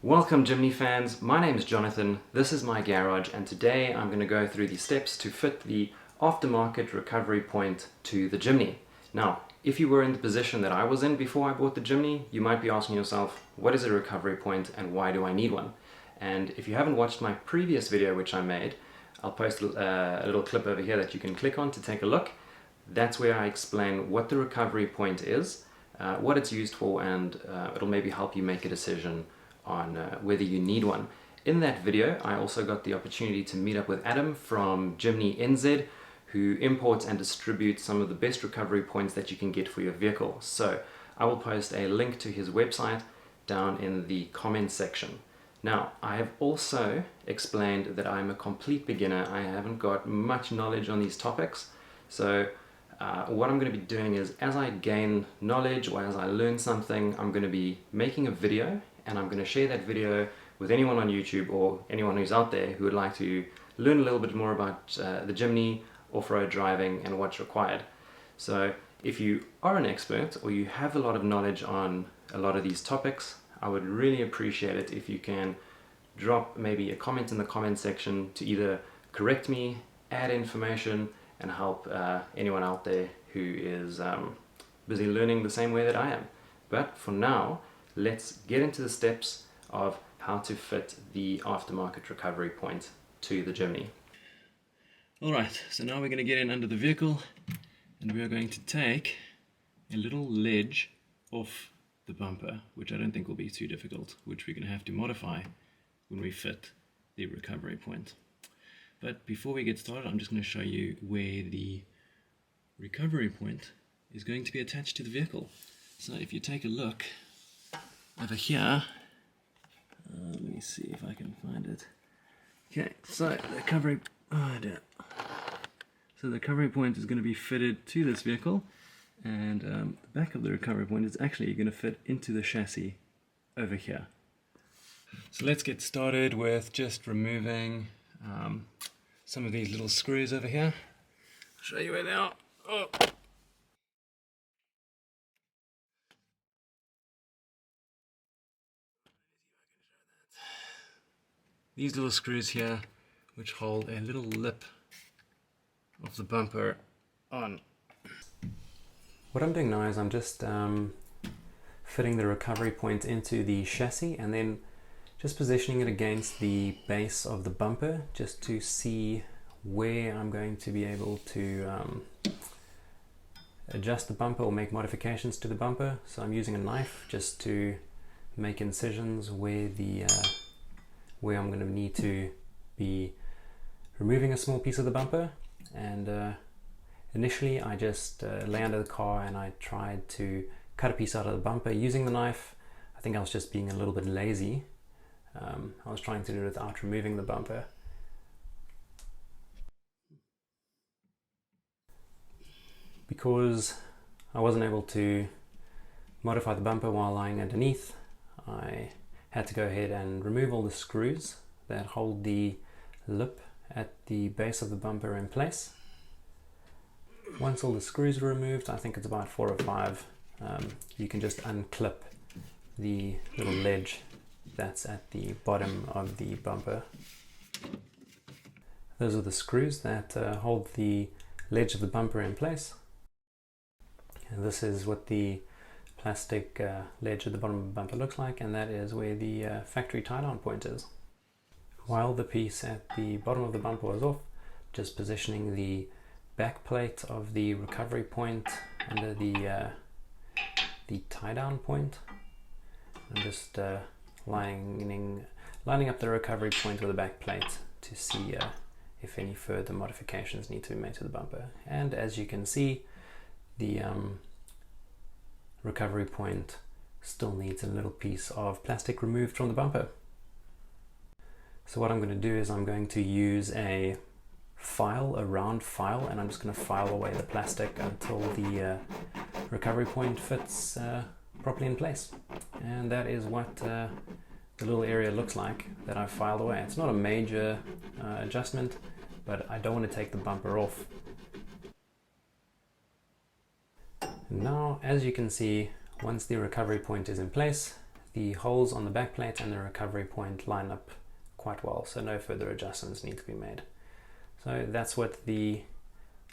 Welcome Jimny fans, my name is Jonathan, this is my garage, and today I'm going to go through the steps to fit the aftermarket recovery point to the Jimny. Now, if you were in the position that I was in before I bought the Jimny, you might be asking yourself, what is a recovery point and why do I need one? And if you haven't watched my previous video which I made, I'll post a little clip over here that you can click on to take a look. That's where I explain what the recovery point is, what it's used for, and it'll maybe help you make a decision on whether you need one. In that video, I also got the opportunity to meet up with Adam from Jimny NZ, who imports and distributes some of the best recovery points that you can get for your vehicle. So I will post a link to his website down in the comments section. Now, I have also explained that I'm a complete beginner. I haven't got much knowledge on these topics. So what I'm going to be doing is, as I gain knowledge or as I learn something, I'm going to be making a video, and I'm going to share that video with anyone on YouTube or anyone who's out there who would like to learn a little bit more about the Jimny, off-road driving, and what's required. So if you are an expert or you have a lot of knowledge on a lot of these topics, I would really appreciate it if you can drop maybe a comment in the comment section to either correct me, add information, and help anyone out there who is busy learning the same way that I am. But for now, let's get into the steps of how to fit the aftermarket recovery point to the Jimny. Alright, so now we're going to get in under the vehicle and we are going to take a little ledge off the bumper, which I don't think will be too difficult, which we're going to have to modify when we fit the recovery point. But before we get started, I'm just going to show you where the recovery point is going to be attached to the vehicle. So if you take a look over here, let me see if I can find it. Okay, so the recovery, so the recovery point is going to be fitted to this vehicle, and the back of the recovery point is actually going to fit into the chassis over here. So let's get started with just removing some of these little screws over here. I'll show you where they are. Oh. These little screws here, which hold a little lip of the bumper on. What I'm doing now is I'm just fitting the recovery point into the chassis and then just positioning it against the base of the bumper just to see where I'm going to be able to adjust the bumper or make modifications to the bumper. So I'm using a knife just to make incisions where where I'm going to need to be removing a small piece of the bumper. And initially I just lay under the car and I tried to cut a piece out of the bumper using the knife. I think I was just being a little bit lazy. I was trying to do it without removing the bumper. Because I wasn't able to modify the bumper while lying underneath, I had to go ahead and remove all the screws that hold the lip at the base of the bumper in place. Once all the screws are removed, I think it's about 4 or 5, you can just unclip the little ledge that's at the bottom of the bumper. Those are the screws that hold the ledge of the bumper in place. And this is what the plastic ledge at the bottom of the bumper looks like, and that is where the factory tie-down point is. While the piece at the bottom of the bumper was off, just positioning the back plate of the recovery point under the tie-down point, and just lining up the recovery point with the back plate to see if any further modifications need to be made to the bumper. And as you can see, the recovery point still needs a little piece of plastic removed from the bumper. So what I'm going to do is I'm going to use a round file, and I'm just going to file away the plastic until the recovery point fits properly in place. And that is what the little area looks like that I've filed away. It's not a major adjustment, but I don't want to take the bumper off. Now, as you can see, once the recovery point is in place, the holes on the back plate and the recovery point line up quite well, so no further adjustments need to be made. So that's what the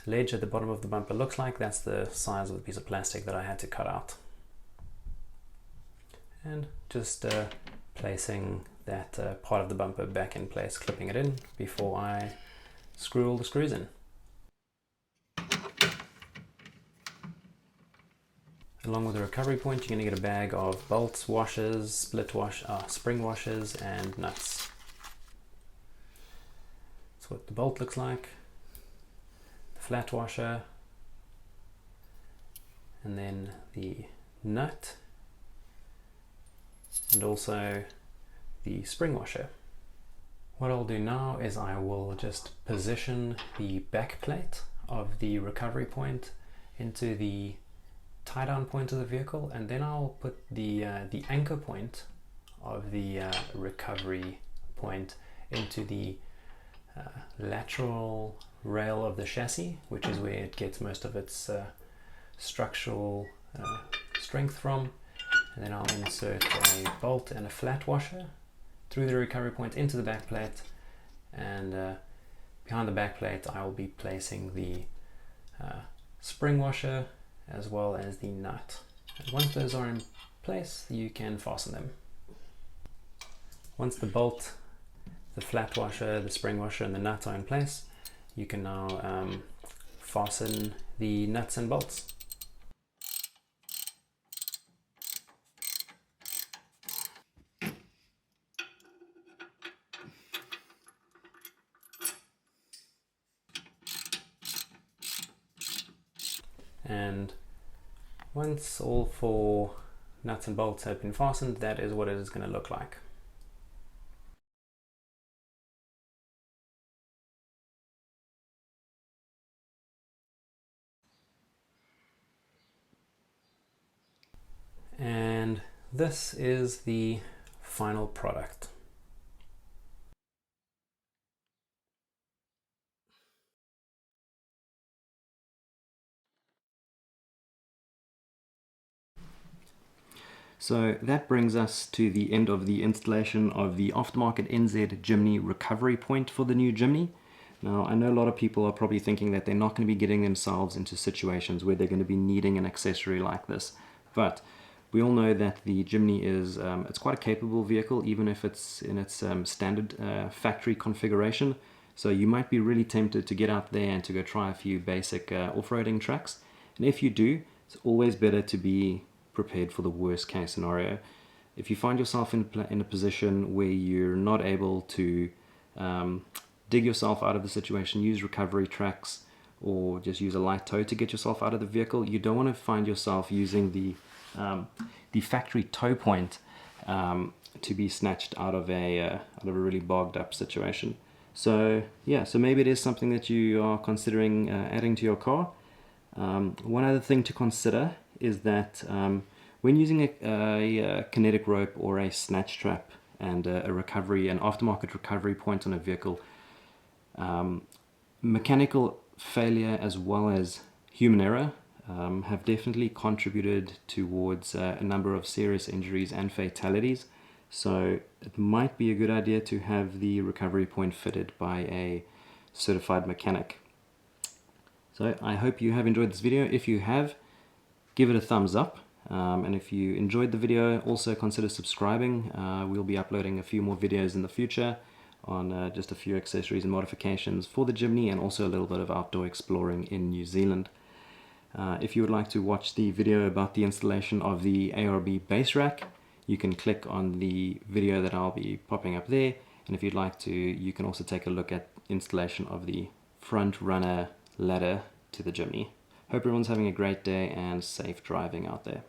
ledge at the bottom of the bumper looks like. That's the size of the piece of plastic that I had to cut out. And just placing that part of the bumper back in place, clipping it in before I screw all the screws in. Along with the recovery point, you're going to get a bag of bolts, washers, spring washers, and nuts. That's what the bolt looks like, the flat washer, and then the nut, and also the spring washer. What I'll do now is I will just position the back plate of the recovery point into the tie down point of the vehicle, and then I'll put the anchor point of the recovery point into the lateral rail of the chassis, which is where it gets most of its structural strength from. And then I'll insert a bolt and a flat washer through the recovery point into the back plate, and behind the back plate I will be placing the spring washer as well as the nut. And once those are in place, you can fasten them. Once the bolt, the flat washer, the spring washer and the nut are in place, you can now fasten the nuts and bolts. And once all 4 nuts and bolts have been fastened, that is what it is going to look like. And this is the final product. So that brings us to the end of the installation of the aftermarket NZ Jimny recovery point for the new Jimny. Now, I know a lot of people are probably thinking that they're not going to be getting themselves into situations where they're going to be needing an accessory like this, but we all know that the Jimny is it's quite a capable vehicle, even if it's in its standard factory configuration. So you might be really tempted to get out there and to go try a few basic off-roading tracks. And if you do, it's always better to be prepared for the worst case scenario. If you find yourself in a position where you're not able to dig yourself out of the situation, use recovery tracks or just use a light tow to get yourself out of the vehicle, you don't want to find yourself using the factory tow point to be snatched out of a really bogged up situation. So yeah, so maybe it is something that you are considering adding to your car. One other thing to consider is that when using a kinetic rope or a snatch trap and an aftermarket recovery point on a vehicle, mechanical failure as well as human error have definitely contributed towards a number of serious injuries and fatalities. So it might be a good idea to have the recovery point fitted by a certified mechanic. So I hope you have enjoyed this video. If you have, give it a thumbs up, and if you enjoyed the video, also consider subscribing. We'll be uploading a few more videos in the future on just a few accessories and modifications for the Jimny, and also a little bit of outdoor exploring in New Zealand. If you would like to watch the video about the installation of the ARB base rack, you can click on the video that I'll be popping up there, and if you'd like to, you can also take a look at installation of the front runner ladder to the Jimny. Hope everyone's having a great day and safe driving out there.